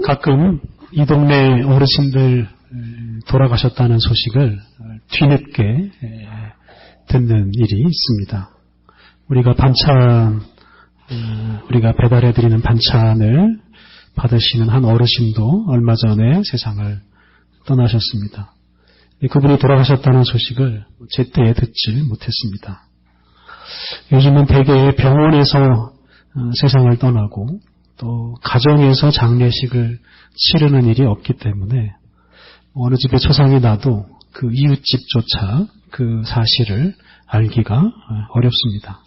가끔 이 동네 어르신들 돌아가셨다는 소식을 뒤늦게 듣는 일이 있습니다. 우리가 배달해드리는 반찬을 받으시는 한 어르신도 얼마 전에 세상을 떠나셨습니다. 그분이 돌아가셨다는 소식을 제때 듣지 못했습니다. 요즘은 대개 병원에서 세상을 떠나고 또 가정에서 장례식을 치르는 일이 없기 때문에 어느 집에 초상이 나도 그 이웃집조차 그 사실을 알기가 어렵습니다.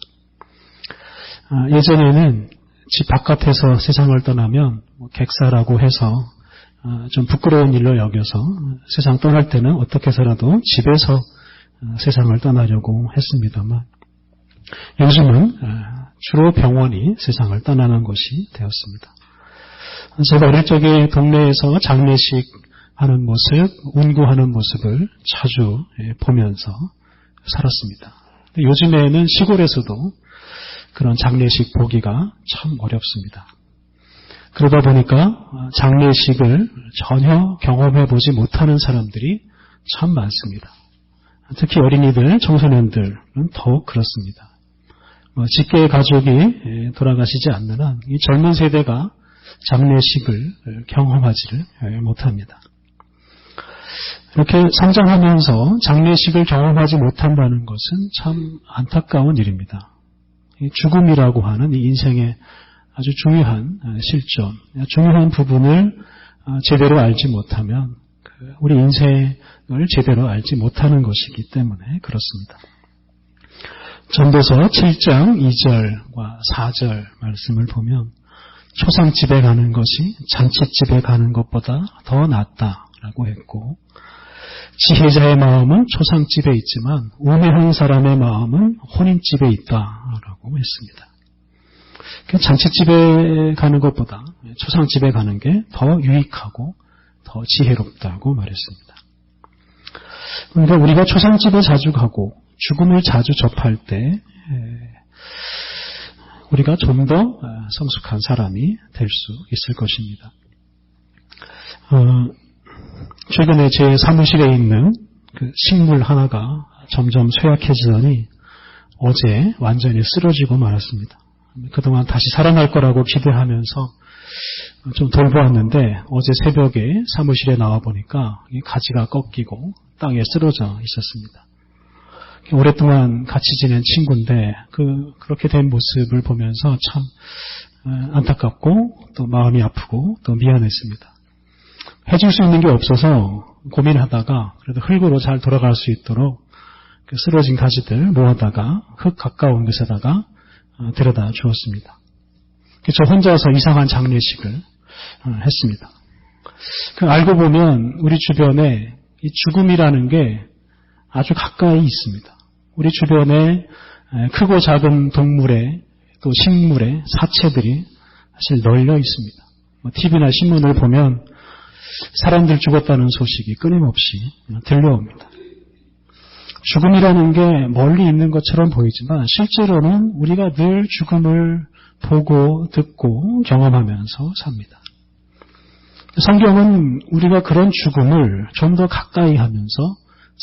예전에는 집 바깥에서 세상을 떠나면 객사라고 해서 좀 부끄러운 일로 여겨서 세상 떠날 때는 어떻게 해서라도 집에서 세상을 떠나려고 했습니다만 요즘은 주로 병원이 세상을 떠나는 것이 되었습니다. 제가 어릴 적에 동네에서 장례식 하는 모습, 운구하는 모습을 자주 보면서 살았습니다. 요즘에는 시골에서도 그런 장례식 보기가 참 어렵습니다. 그러다 보니까 장례식을 전혀 경험해보지 못하는 사람들이 참 많습니다. 특히 어린이들, 청소년들은 더욱 그렇습니다. 직계 가족이 돌아가시지 않는 한 이 젊은 세대가 장례식을 경험하지를 못합니다. 이렇게 성장하면서 장례식을 경험하지 못한다는 것은 참 안타까운 일입니다. 죽음이라고 하는 이 인생의 아주 중요한 실존, 중요한 부분을 제대로 알지 못하면 우리 인생을 제대로 알지 못하는 것이기 때문에 그렇습니다. 전도서 7장 2절과 4절 말씀을 보면 초상집에 가는 것이 잔치집에 가는 것보다 더 낫다라고 했고 지혜자의 마음은 초상집에 있지만 우매한 사람의 마음은 혼인집에 있다라고 했습니다. 잔치집에 가는 것보다 초상집에 가는 게 더 유익하고 더 지혜롭다고 말했습니다. 그러니까 우리가 초상집에 자주 가고 죽음을 자주 접할 때 우리가 좀 더 성숙한 사람이 될 수 있을 것입니다. 최근에 제 사무실에 있는 그 식물 하나가 점점 쇠약해지더니 어제 완전히 쓰러지고 말았습니다. 그동안 다시 살아날 거라고 기대하면서 좀 돌보았는데 어제 새벽에 사무실에 나와 보니까 이 가지가 꺾이고 땅에 쓰러져 있었습니다. 오랫동안 같이 지낸 친구인데 그렇게 된 모습을 보면서 참 안타깝고 또 마음이 아프고 또 미안했습니다. 해줄 수 있는 게 없어서 고민하다가 그래도 흙으로 잘 돌아갈 수 있도록 그 쓰러진 가지들 모아다가 흙 가까운 곳에다가 데려다 주었습니다. 저 혼자서 이상한 장례식을 했습니다. 알고 보면 우리 주변에 이 죽음이라는 게 아주 가까이 있습니다. 우리 주변에 크고 작은 동물의 또 식물의 사체들이 사실 널려 있습니다. TV나 신문을 보면 사람들 죽었다는 소식이 끊임없이 들려옵니다. 죽음이라는 게 멀리 있는 것처럼 보이지만 실제로는 우리가 늘 죽음을 보고 듣고 경험하면서 삽니다. 성경은 우리가 그런 죽음을 좀 더 가까이 하면서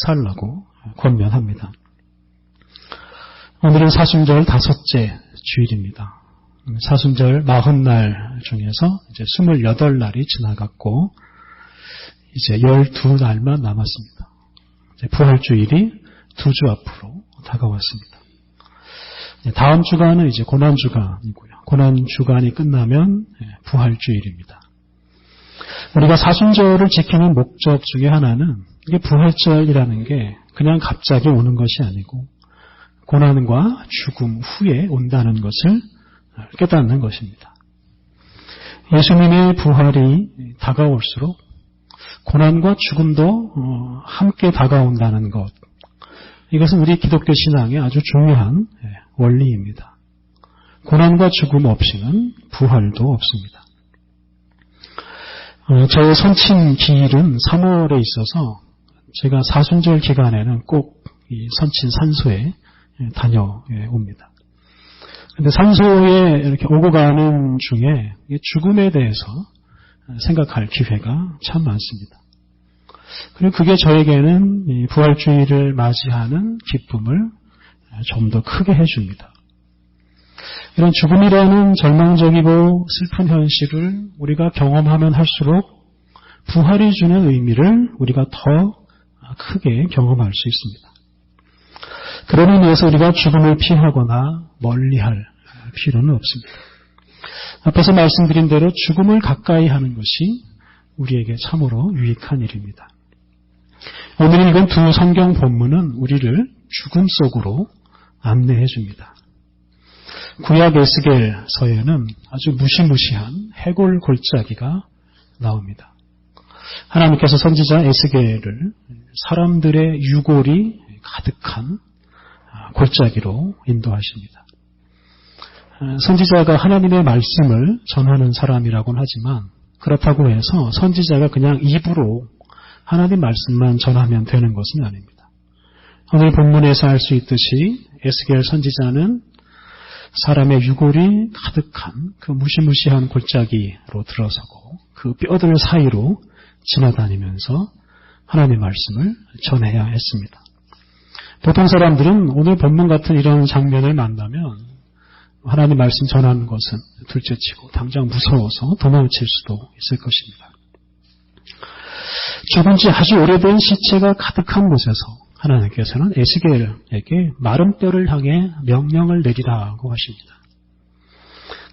살라고 권면합니다. 오늘은 사순절 5째 주일입니다. 사순절 40날 중에서 이제 28날이 지나갔고 이제 12날만 남았습니다. 이제 부활주일이 2주 앞으로 다가왔습니다. 다음 주간은 이제 고난주간이고요. 고난주간이 끝나면 부활주일입니다. 우리가 사순절을 지키는 목적 중에 하나는 이게 부활절이라는 게 그냥 갑자기 오는 것이 아니고 고난과 죽음 후에 온다는 것을 깨닫는 것입니다. 예수님의 부활이 다가올수록 고난과 죽음도 함께 다가온다는 것. 이것은 우리 기독교 신앙의 아주 중요한 원리입니다. 고난과 죽음 없이는 부활도 없습니다. 저의 선친 기일은 3월에 있어서 제가 사순절 기간에는 꼭 이 선친 산소에 다녀옵니다. 근데 산소에 이렇게 오고 가는 중에 죽음에 대해서 생각할 기회가 참 많습니다. 그리고 그게 저에게는 부활주의를 맞이하는 기쁨을 좀 더 크게 해줍니다. 이런 죽음이라는 절망적이고 슬픈 현실을 우리가 경험하면 할수록 부활이 주는 의미를 우리가 더 크게 경험할 수 있습니다. 그런 의미에서 우리가 죽음을 피하거나 멀리할 필요는 없습니다. 앞에서 말씀드린 대로 죽음을 가까이 하는 것이 우리에게 참으로 유익한 일입니다. 오늘 읽은 두 성경 본문은 우리를 죽음 속으로 안내해 줍니다. 구약 에스겔서에는 아주 무시무시한 해골 골짜기가 나옵니다. 하나님께서 선지자 에스겔을 사람들의 유골이 가득한 골짜기로 인도하십니다. 선지자가 하나님의 말씀을 전하는 사람이라고는 하지만 그렇다고 해서 선지자가 그냥 입으로 하나님 말씀만 전하면 되는 것은 아닙니다. 오늘 본문에서 알 수 있듯이 에스겔 선지자는 사람의 유골이 가득한 그 무시무시한 골짜기로 들어서고 그 뼈들 사이로 지나다니면서 하나님의 말씀을 전해야 했습니다. 보통 사람들은 오늘 본문 같은 이런 장면을 만나면 하나님 말씀 전하는 것은 둘째치고 당장 무서워서 도망칠 수도 있을 것입니다. 죽은 지 아주 오래된 시체가 가득한 곳에서 하나님께서는 에스겔에게 마른 뼈를 향해 명령을 내리라고 하십니다.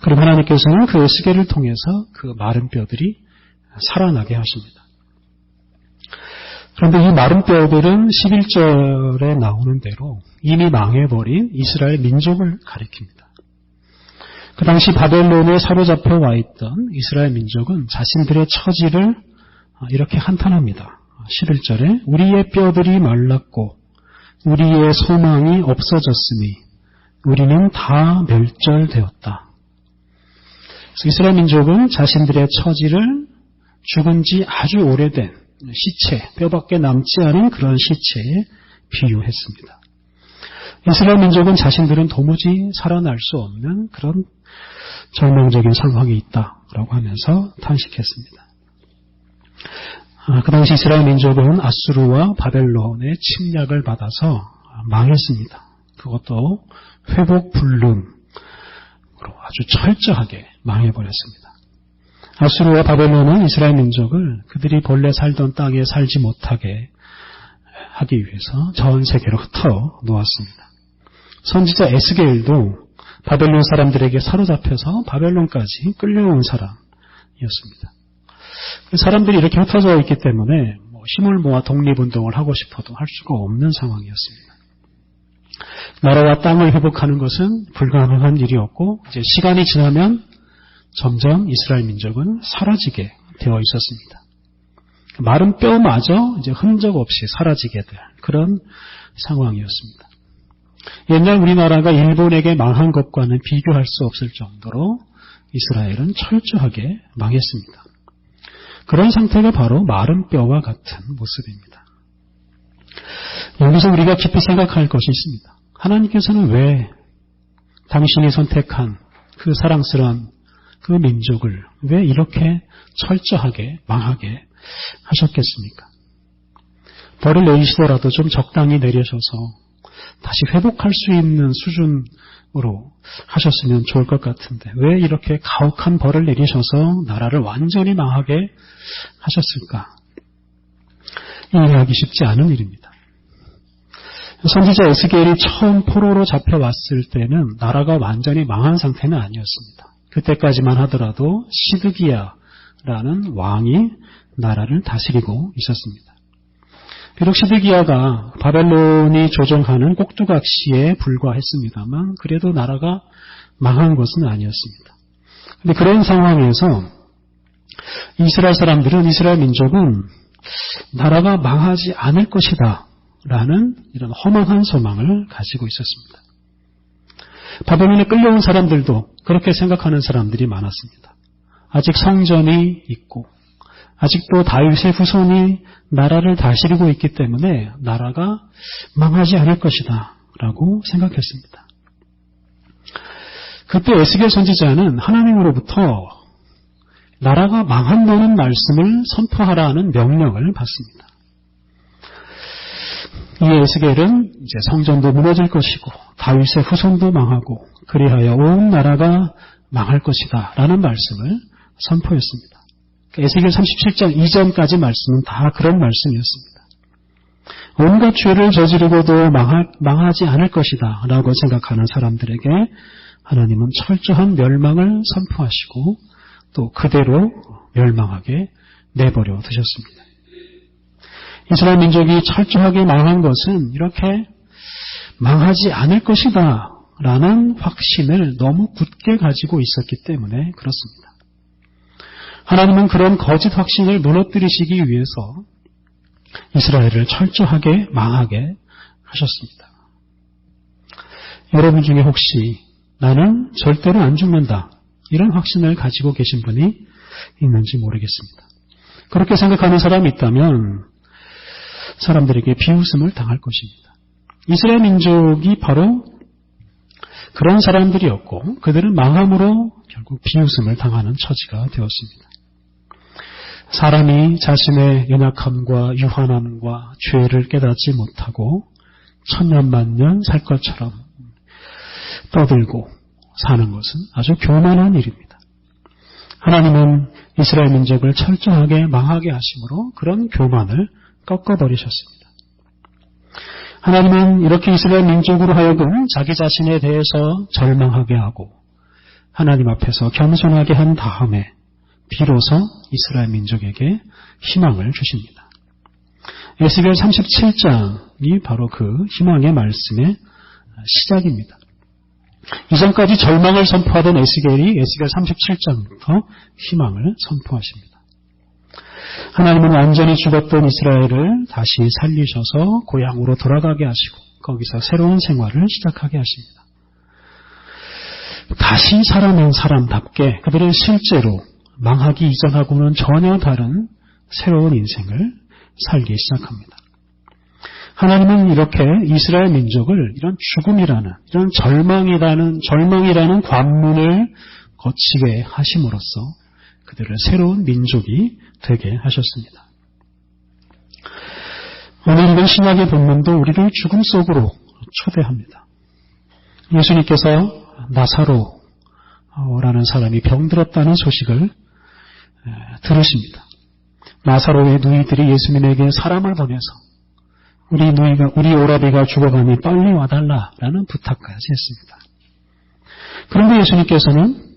그럼 하나님께서는 그 에스겔을 통해서 그 마른 뼈들이 살아나게 하십니다. 그런데 이 마른 뼈들은 11절에 나오는 대로 이미 망해버린 이스라엘 민족을 가리킵니다. 그 당시 바벨론에 사로잡혀 와 있던 이스라엘 민족은 자신들의 처지를 이렇게 한탄합니다. 11절에 우리의 뼈들이 말랐고 우리의 소망이 없어졌으니 우리는 다 멸절되었다. 그래서 이스라엘 민족은 자신들의 처지를 죽은 지 아주 오래된 시체, 뼈밖에 남지 않은 그런 시체에 비유했습니다. 이스라엘 민족은 자신들은 도무지 살아날 수 없는 그런 절망적인 상황이 있다라고 하면서 탄식했습니다. 그 당시 이스라엘 민족은 아수르와 바벨론의 침략을 받아서 망했습니다. 그것도 회복불능으로 아주 철저하게 망해버렸습니다. 아수르와 바벨론은 이스라엘 민족을 그들이 본래 살던 땅에 살지 못하게 하기 위해서 전 세계로 흩어 놓았습니다. 선지자 에스겔도 바벨론 사람들에게 사로잡혀서 바벨론까지 끌려온 사람이었습니다. 사람들이 이렇게 흩어져 있기 때문에 힘을 모아 독립운동을 하고 싶어도 할 수가 없는 상황이었습니다. 나라와 땅을 회복하는 것은 불가능한 일이었고 이제 시간이 지나면 점점 이스라엘 민족은 사라지게 되어 있었습니다. 마른 뼈마저 이제 흔적 없이 사라지게 될 그런 상황이었습니다. 옛날 우리나라가 일본에게 망한 것과는 비교할 수 없을 정도로 이스라엘은 철저하게 망했습니다. 그런 상태가 바로 마른 뼈와 같은 모습입니다. 여기서 우리가 깊이 생각할 것이 있습니다. 하나님께서는 왜 당신이 선택한 그 사랑스러운 그 민족을 왜 이렇게 철저하게 망하게 하셨겠습니까? 벌을 내리시더라도 좀 적당히 내리셔서 다시 회복할 수 있는 수준으로 하셨으면 좋을 것 같은데 왜 이렇게 가혹한 벌을 내리셔서 나라를 완전히 망하게 하셨을까? 이해하기 쉽지 않은 일입니다. 선지자 에스겔이 처음 포로로 잡혀왔을 때는 나라가 완전히 망한 상태는 아니었습니다. 그때까지만 하더라도 시드기야라는 왕이 나라를 다스리고 있었습니다. 비록 시드기야가 바벨론이 조종하는 꼭두각시에 불과했습니다만 그래도 나라가 망한 것은 아니었습니다. 그런데 그런 상황에서 이스라엘 사람들은 이스라엘 민족은 나라가 망하지 않을 것이다 라는 이런 허망한 소망을 가지고 있었습니다. 바벨론에 끌려온 사람들도 그렇게 생각하는 사람들이 많았습니다. 아직 성전이 있고 아직도 다윗의 후손이 나라를 다스리고 있기 때문에 나라가 망하지 않을 것이다 라고 생각했습니다. 그때 에스겔 선지자는 하나님으로부터 나라가 망한다는 말씀을 선포하라는 명령을 받습니다. 이 에스겔은 이제 성전도 무너질 것이고 다윗의 후손도 망하고 그리하여 온 나라가 망할 것이다 라는 말씀을 선포했습니다. 에스겔 37장 이전까지 말씀은 다 그런 말씀이었습니다. 온갖 죄를 저지르고도 망하지 않을 것이다 라고 생각하는 사람들에게 하나님은 철저한 멸망을 선포하시고 또 그대로 멸망하게 내버려 두셨습니다. 이스라엘 민족이 철저하게 망한 것은 이렇게 망하지 않을 것이다 라는 확신을 너무 굳게 가지고 있었기 때문에 그렇습니다. 하나님은 그런 거짓 확신을 무너뜨리시기 위해서 이스라엘을 철저하게 망하게 하셨습니다. 여러분 중에 혹시 나는 절대로 안 죽는다 이런 확신을 가지고 계신 분이 있는지 모르겠습니다. 그렇게 생각하는 사람이 있다면 사람들에게 비웃음을 당할 것입니다. 이스라엘 민족이 바로 그런 사람들이었고 그들은 망함으로 결국 비웃음을 당하는 처지가 되었습니다. 사람이 자신의 연약함과 유한함과 죄를 깨닫지 못하고 천년만년 살 것처럼 떠들고 사는 것은 아주 교만한 일입니다. 하나님은 이스라엘 민족을 철저하게 망하게 하심으로 그런 교만을 꺾어버리셨습니다. 하나님은 이렇게 이스라엘 민족으로 하여금 자기 자신에 대해서 절망하게 하고 하나님 앞에서 겸손하게 한 다음에 비로소 이스라엘 민족에게 희망을 주십니다. 에스겔 37장이 바로 그 희망의 말씀의 시작입니다. 이전까지 절망을 선포하던 에스겔이 에스겔 37장부터 희망을 선포하십니다. 하나님은 완전히 죽었던 이스라엘을 다시 살리셔서 고향으로 돌아가게 하시고 거기서 새로운 생활을 시작하게 하십니다. 다시 살아난 사람답게 그들은 실제로 망하기 이전하고는 전혀 다른 새로운 인생을 살기 시작합니다. 하나님은 이렇게 이스라엘 민족을 이런 죽음이라는, 이런 절망이라는 관문을 거치게 하심으로써 그들을 새로운 민족이 되게 하셨습니다. 오늘 읽은 신약의 본문도 우리를 죽음 속으로 초대합니다. 예수님께서 나사로라는 사람이 병들었다는 소식을 들으십니다. 나사로의 누이들이 예수님에게 사람을 보내서 우리 오라비가 죽어가니 빨리 와달라라는 부탁까지 했습니다. 그런데 예수님께서는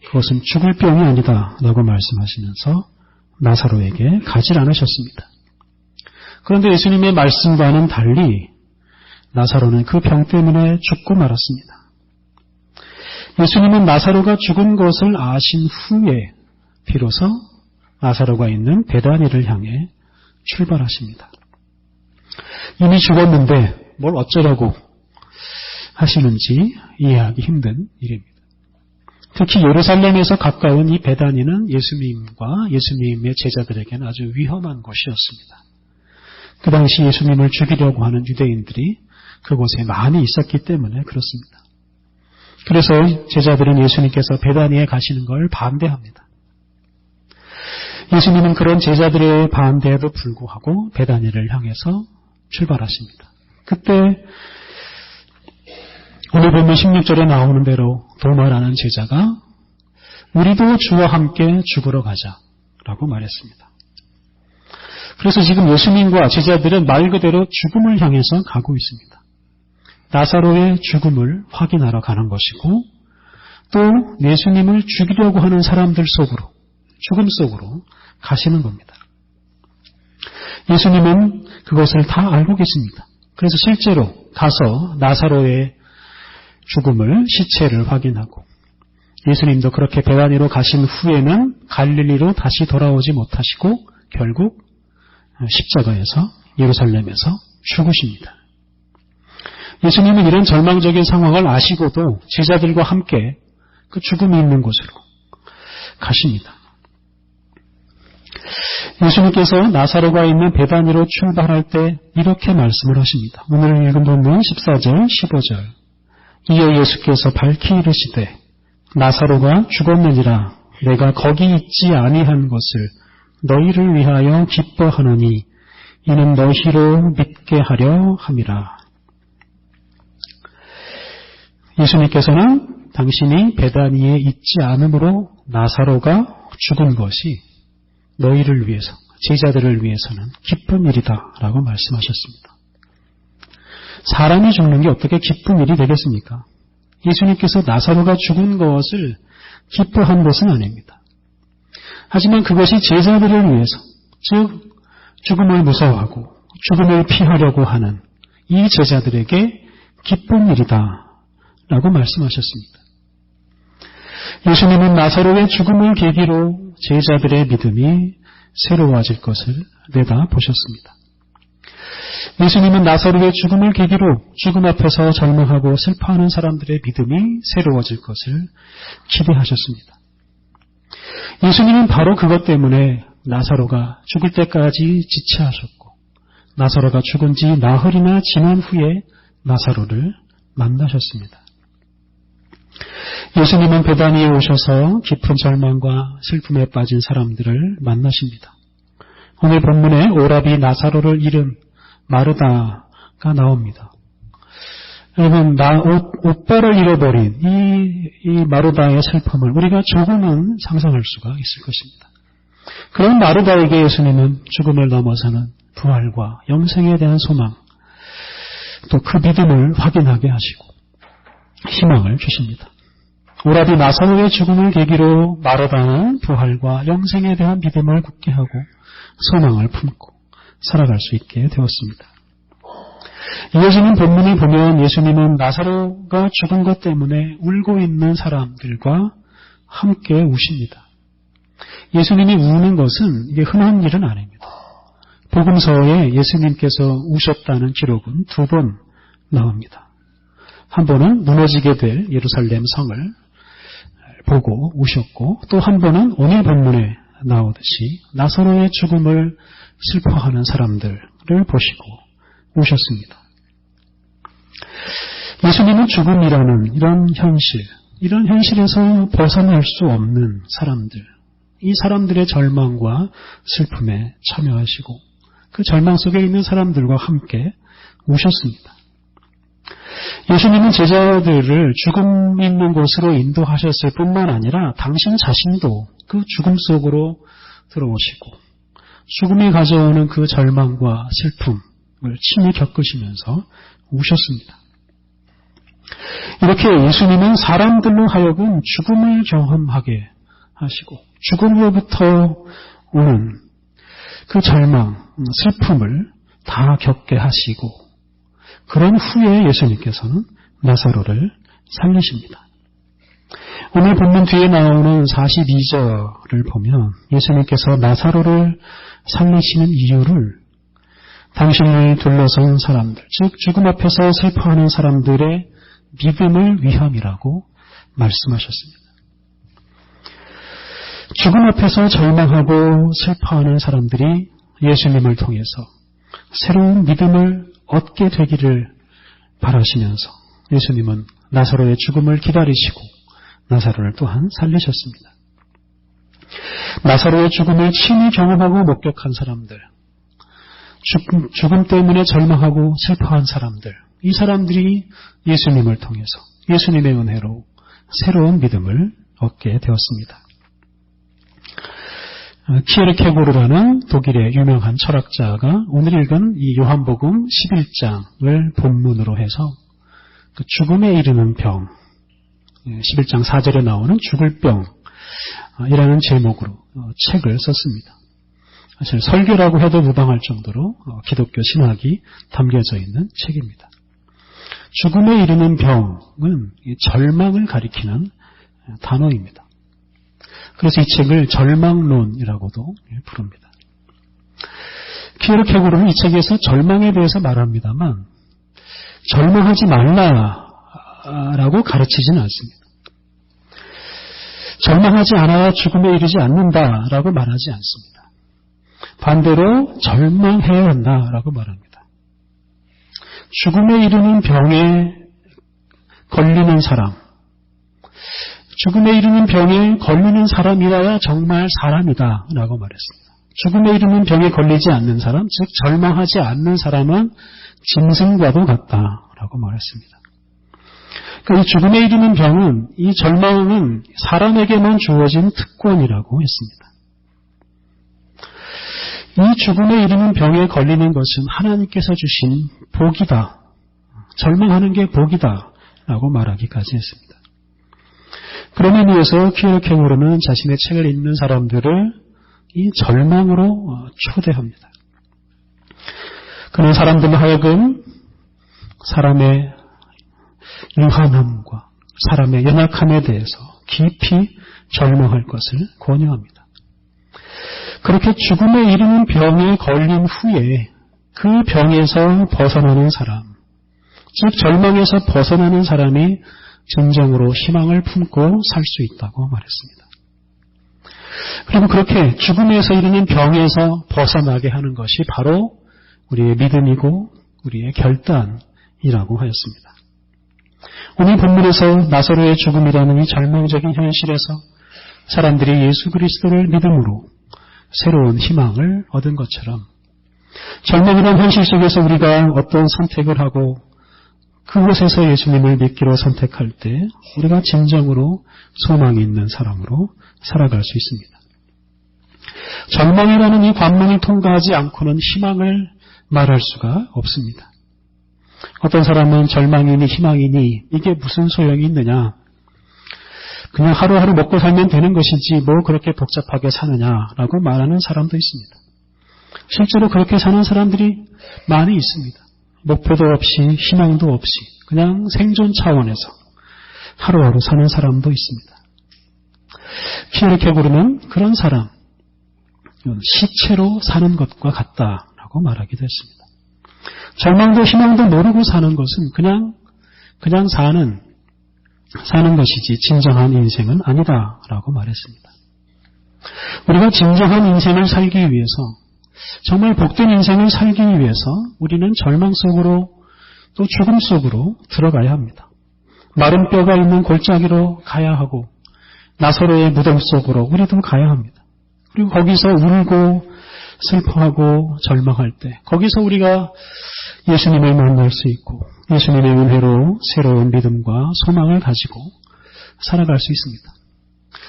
그것은 죽을 병이 아니다 라고 말씀하시면서 나사로에게 가지 않으셨습니다. 그런데 예수님의 말씀과는 달리 나사로는 그 병 때문에 죽고 말았습니다. 예수님은 나사로가 죽은 것을 아신 후에 비로소 나사로가 있는 베다니를 향해 출발하십니다. 이미 죽었는데 뭘 어쩌라고 하시는지 이해하기 힘든 일입니다. 특히 예루살렘에서 가까운 이 베다니는 예수님과 예수님의 제자들에게는 아주 위험한 곳이었습니다. 그 당시 예수님을 죽이려고 하는 유대인들이 그곳에 많이 있었기 때문에 그렇습니다. 그래서 제자들은 예수님께서 베다니에 가시는 걸 반대합니다. 예수님은 그런 제자들의 반대에도 불구하고 베다니를 향해서 출발하십니다. 그때 오늘 보면 16절에 나오는 대로 도마라는 제자가 우리도 주와 함께 죽으러 가자라고 말했습니다. 그래서 지금 예수님과 제자들은 말 그대로 죽음을 향해서 가고 있습니다. 나사로의 죽음을 확인하러 가는 것이고 또 예수님을 죽이려고 하는 사람들 속으로 죽음 속으로 가시는 겁니다. 예수님은 그것을 다 알고 계십니다. 그래서 실제로 가서 나사로의 죽음을 시체를 확인하고 예수님도 그렇게 베다니로 가신 후에는 갈릴리로 다시 돌아오지 못하시고 결국 십자가에서 예루살렘에서 죽으십니다. 예수님은 이런 절망적인 상황을 아시고도 제자들과 함께 그 죽음이 있는 곳으로 가십니다. 예수님께서 나사로가 있는 베다니로 출발할 때 이렇게 말씀을 하십니다. 오늘 읽은 본문 14절, 15절. 이에 예수께서 밝히 이르시되 나사로가 죽었느니라 내가 거기 있지 아니한 것을 너희를 위하여 기뻐하노니 이는 너희로 믿게 하려 함이라. 예수님께서는 당신이 베다니에 있지 않으므로 나사로가 죽은 것이 너희를 위해서, 제자들을 위해서는 기쁜 일이다 라고 말씀하셨습니다. 사람이 죽는 게 어떻게 기쁜 일이 되겠습니까? 예수님께서 나사로가 죽은 것을 기뻐한 것은 아닙니다. 하지만 그것이 제자들을 위해서, 즉 죽음을 무서워하고 죽음을 피하려고 하는 이 제자들에게 기쁜 일이다 라고 말씀하셨습니다. 예수님은 나사로의 죽음을 계기로 제자들의 믿음이 새로워질 것을 내다보셨습니다. 예수님은 나사로의 죽음을 계기로 죽음 앞에서 절망하고 슬퍼하는 사람들의 믿음이 새로워질 것을 기대하셨습니다. 예수님은 바로 그것 때문에 나사로가 죽을 때까지 지체하셨고 나사로가 죽은 지 나흘이나 지난 후에 나사로를 만나셨습니다. 예수님은 베다니에 오셔서 깊은 절망과 슬픔에 빠진 사람들을 만나십니다. 오늘 본문에 오라비 나사로를 잃은 마르다가 나옵니다. 여러분, 오빠를 잃어버린 이 마르다의 슬픔을 우리가 조금은 상상할 수가 있을 것입니다. 그런 마르다에게 예수님은 죽음을 넘어서는 부활과 영생에 대한 소망, 또 그 믿음을 확인하게 하시고 희망을 주십니다. 오라비 나사로의 죽음을 계기로 마르다는 부활과 영생에 대한 믿음을 굳게 하고 소망을 품고 살아갈 수 있게 되었습니다. 이어지는 본문을 보면 예수님은 나사로가 죽은 것 때문에 울고 있는 사람들과 함께 우십니다. 예수님이 우는 것은 이게 흔한 일은 아닙니다. 복음서에 예수님께서 우셨다는 기록은 2번 나옵니다. 한 번은 무너지게 될 예루살렘 성을 보고 우셨고 또 한 번은 오늘 본문에 나오듯이 나사로의 죽음을 슬퍼하는 사람들을 보시고 우셨습니다. 예수님은 죽음이라는 이런 현실에서 벗어날 수 없는 사람들, 이 사람들의 절망과 슬픔에 참여하시고 그 절망 속에 있는 사람들과 함께 우셨습니다. 예수님은 제자들을 죽음 있는 곳으로 인도하셨을 뿐만 아니라 당신 자신도 그 죽음 속으로 들어오시고 죽음이 가져오는 그 절망과 슬픔을 친히 겪으시면서 우셨습니다. 이렇게 예수님은 사람들로 하여금 죽음을 경험하게 하시고 죽음으로부터 오는 그 절망, 슬픔을 다 겪게 하시고 그런 후에 예수님께서는 나사로를 살리십니다. 오늘 본문 뒤에 나오는 42절을 보면 예수님께서 나사로를 살리시는 이유를 당신을 둘러선 사람들, 즉 죽음 앞에서 슬퍼하는 사람들의 믿음을 위함이라고 말씀하셨습니다. 죽음 앞에서 절망하고 슬퍼하는 사람들이 예수님을 통해서 새로운 믿음을 얻게 되기를 바라시면서 예수님은 나사로의 죽음을 기다리시고 나사로를 또한 살리셨습니다. 나사로의 죽음을 친히 경험하고 목격한 사람들, 죽음 때문에 절망하고 슬퍼한 사람들, 이 사람들이 예수님을 통해서 예수님의 은혜로 새로운 믿음을 얻게 되었습니다. 키에르케고르라는 독일의 유명한 철학자가 오늘 읽은 이 요한복음 11장을 본문으로 해서 그 죽음에 이르는 병, 11장 4절에 나오는 죽을 병이라는 제목으로 책을 썼습니다. 사실 설교라고 해도 무방할 정도로 기독교 신학이 담겨져 있는 책입니다. 죽음에 이르는 병은 절망을 가리키는 단어입니다. 그래서 이 책을 절망론이라고도 부릅니다. 키에르케고르는 이 책에서 절망에 대해서 말합니다만 절망하지 말라라고 가르치지는 않습니다. 절망하지 않아야 죽음에 이르지 않는다라고 말하지 않습니다. 반대로 절망해야 한다라고 말합니다. 죽음에 이르는 병에 걸리는 사람, 죽음에 이르는 병에 걸리는 사람이라야 정말 사람이다 라고 말했습니다. 죽음에 이르는 병에 걸리지 않는 사람, 즉 절망하지 않는 사람은 짐승과도 같다라고 말했습니다. 그러니까 이 죽음에 이르는 병은, 이 절망은 사람에게만 주어진 특권이라고 했습니다. 이 죽음에 이르는 병에 걸리는 것은 하나님께서 주신 복이다. 절망하는 게 복이다 라고 말하기까지 했습니다. 그런 의미에서 키에르케고르는 자신의 책을 읽는 사람들을 이 절망으로 초대합니다. 그런 사람들로 하여금 사람의 유한함과 사람의 연약함에 대해서 깊이 절망할 것을 권유합니다. 그렇게 죽음에 이르는 병에 걸린 후에 그 병에서 벗어나는 사람, 즉 절망에서 벗어나는 사람이 진정으로 희망을 품고 살 수 있다고 말했습니다. 그리고 그렇게 죽음에서 이르는 병에서 벗어나게 하는 것이 바로 우리의 믿음이고 우리의 결단이라고 하였습니다. 오늘 본문에서 나사로의 죽음이라는 이 절망적인 현실에서 사람들이 예수 그리스도를 믿음으로 새로운 희망을 얻은 것처럼 절망이라는 현실 속에서 우리가 어떤 선택을 하고 그곳에서 예수님을 믿기로 선택할 때 우리가 진정으로 소망이 있는 사람으로 살아갈 수 있습니다. 절망이라는 이 관문을 통과하지 않고는 희망을 말할 수가 없습니다. 어떤 사람은 절망이니 희망이니 이게 무슨 소용이 있느냐, 그냥 하루하루 먹고 살면 되는 것이지 뭐 그렇게 복잡하게 사느냐라고 말하는 사람도 있습니다. 실제로 그렇게 사는 사람들이 많이 있습니다. 목표도 없이 희망도 없이 그냥 생존 차원에서 하루하루 사는 사람도 있습니다. 키에르케고르는 그런 사람, 시체로 사는 것과 같다라고 말하기도 했습니다. 절망도 희망도 모르고 사는 것은 그냥 사는 것이지 진정한 인생은 아니다라고 말했습니다. 우리가 진정한 인생을 살기 위해서, 정말 복된 인생을 살기 위해서 우리는 절망 속으로 또 죽음 속으로 들어가야 합니다. 마른 뼈가 있는 골짜기로 가야 하고 나사로의 무덤 속으로 우리도 가야 합니다. 그리고 거기서 울고 슬퍼하고 절망할 때 거기서 우리가 예수님을 만날 수 있고 예수님의 은혜로 새로운 믿음과 소망을 가지고 살아갈 수 있습니다.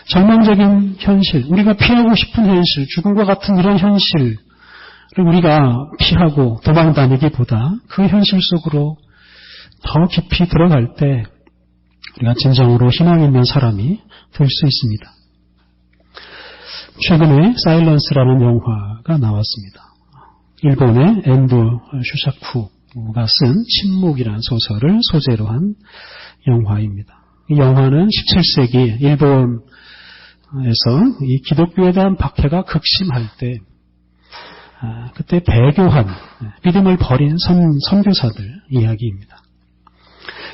절망적인 현실, 우리가 피하고 싶은 현실, 죽음과 같은 이런 현실을 우리가 피하고 도망다니기보다 그 현실 속으로 더 깊이 들어갈 때 우리가 진정으로 희망 있는 사람이 될 수 있습니다. 최근에 사일런스라는 영화가 나왔습니다. 일본의 엔도 슈사쿠가 쓴 침묵이라는 소설을 소재로 한 영화입니다. 이 영화는 17세기 일본에서 이 기독교에 대한 박해가 극심할 때 그때 배교한, 믿음을 버린 선교사들 이야기입니다.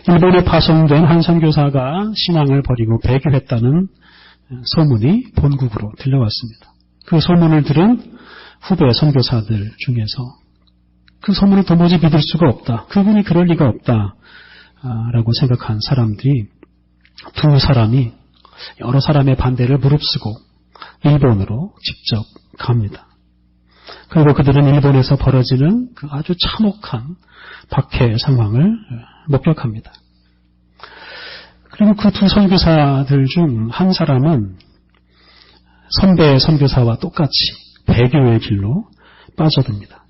일본에 파송된 한 선교사가 신앙을 버리고 배교했다는 소문이 본국으로 들려왔습니다. 그 소문을 들은 후배 선교사들 중에서 그 소문을 도무지 믿을 수가 없다, 그분이 그럴 리가 없다 라고 생각한 사람들이 두 사람이 여러 사람의 반대를 무릅쓰고 일본으로 직접 갑니다. 그리고 그들은 일본에서 벌어지는 그 아주 참혹한 박해 상황을 목격합니다. 그리고 그 두 선교사들 중 한 사람은 선배 선교사와 똑같이 배교의 길로 빠져듭니다.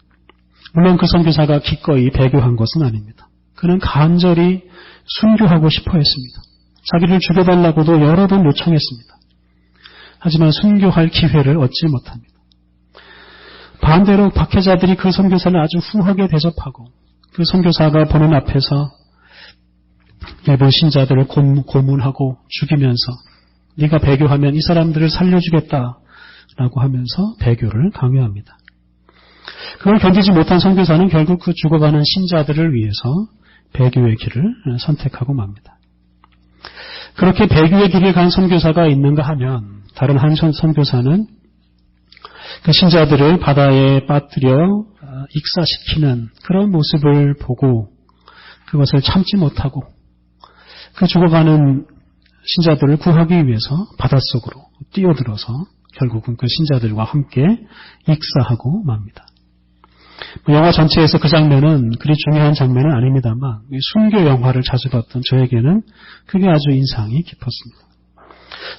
물론 그 선교사가 기꺼이 배교한 것은 아닙니다. 그는 간절히 순교하고 싶어 했습니다. 자기를 죽여달라고도 여러 번 요청했습니다. 하지만 순교할 기회를 얻지 못합니다. 반대로 박해자들이 그 선교사를 아주 후하게 대접하고 그 선교사가 보는 앞에서 일본 신자들을 고문하고 죽이면서 네가 배교하면 이 사람들을 살려주겠다라고 하면서 배교를 강요합니다. 그걸 견디지 못한 선교사는 결국 그 죽어가는 신자들을 위해서 배교의 길을 선택하고 맙니다. 그렇게 배교의 길을 간 선교사가 있는가 하면 다른 한 선교사는 그 신자들을 바다에 빠뜨려 익사시키는 그런 모습을 보고 그것을 참지 못하고 그 죽어가는 신자들을 구하기 위해서 바닷속으로 뛰어들어서 결국은 그 신자들과 함께 익사하고 맙니다. 영화 전체에서 그 장면은 그리 중요한 장면은 아닙니다만 순교 영화를 자주 봤던 저에게는 그게 아주 인상이 깊었습니다.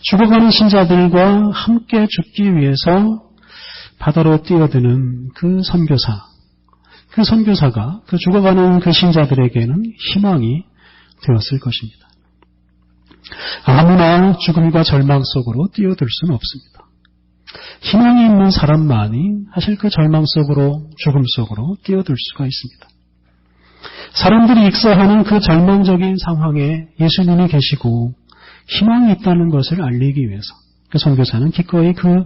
죽어가는 신자들과 함께 죽기 위해서 바다로 뛰어드는 그 선교사가 그 죽어가는 그 신자들에게는 희망이 되었을 것입니다. 아무나 죽음과 절망 속으로 뛰어들 수는 없습니다. 희망이 있는 사람만이 사실 그 절망 속으로, 죽음 속으로 뛰어들 수가 있습니다. 사람들이 익사하는 그 절망적인 상황에 예수님이 계시고 희망이 있다는 것을 알리기 위해서 그 선교사는 기꺼이 그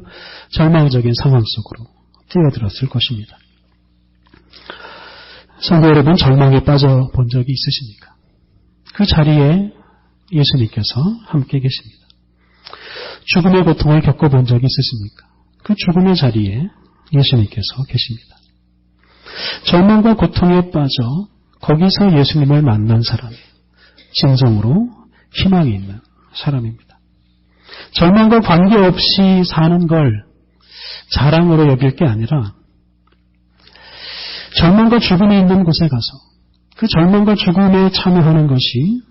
절망적인 상황 속으로 뛰어들었을 것입니다. 성도 여러분, 절망에 빠져본 적이 있으십니까? 그 자리에 예수님께서 함께 계십니다. 죽음의 고통을 겪어본 적이 있으십니까? 그 죽음의 자리에 예수님께서 계십니다. 절망과 고통에 빠져 거기서 예수님을 만난 사람이 진정으로 희망이 있는 사람입니다. 절망과 관계없이 사는 걸 자랑으로 여길 게 아니라 절망과 죽음이 있는 곳에 가서 그 절망과 죽음에 참여하는 것이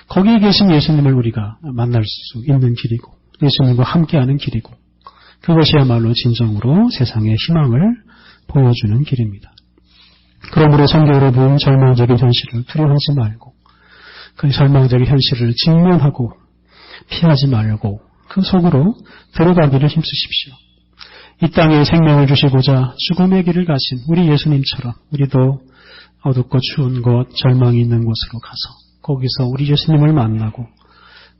거기에 계신 예수님을 우리가 만날 수 있는 길이고 예수님과 함께하는 길이고 그것이야말로 진정으로 세상의 희망을 보여주는 길입니다. 그러므로 성도 여러분, 절망적인 현실을 두려워하지 말고 그 절망적인 현실을 직면하고 피하지 말고 그 속으로 들어가기를 힘쓰십시오. 이 땅에 생명을 주시고자 죽음의 길을 가신 우리 예수님처럼 우리도 어둡고 추운 곳, 절망이 있는 곳으로 가서 거기서 우리 예수님을 만나고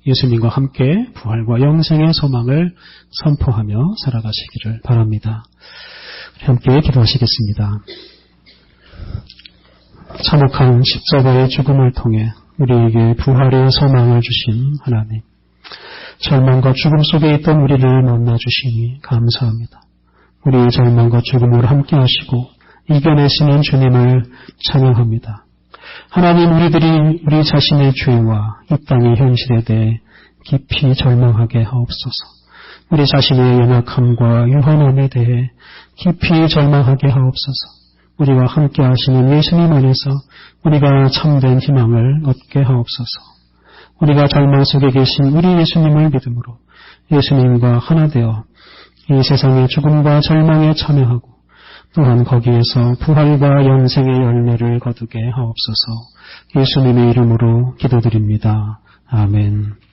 예수님과 함께 부활과 영생의 소망을 선포하며 살아가시기를 바랍니다. 함께 기도하시겠습니다. 참혹한 십자가의 죽음을 통해 우리에게 부활의 소망을 주신 하나님, 절망과 죽음 속에 있던 우리를 만나주시니 감사합니다. 우리의 절망과 죽음으로 함께 하시고 이겨내시는 주님을 찬양합니다. 하나님, 우리들이 우리 자신의 죄와 이 땅의 현실에 대해 깊이 절망하게 하옵소서. 우리 자신의 연약함과 유한함에 대해 깊이 절망하게 하옵소서. 우리와 함께 하시는 예수님 안에서 우리가 참된 희망을 얻게 하옵소서. 우리가 절망 속에 계신 우리 예수님을 믿음으로 예수님과 하나 되어 이 세상의 죽음과 절망에 참여하고 또한 거기에서 부활과 영생의 열매를 거두게 하옵소서. 예수님의 이름으로 기도드립니다. 아멘.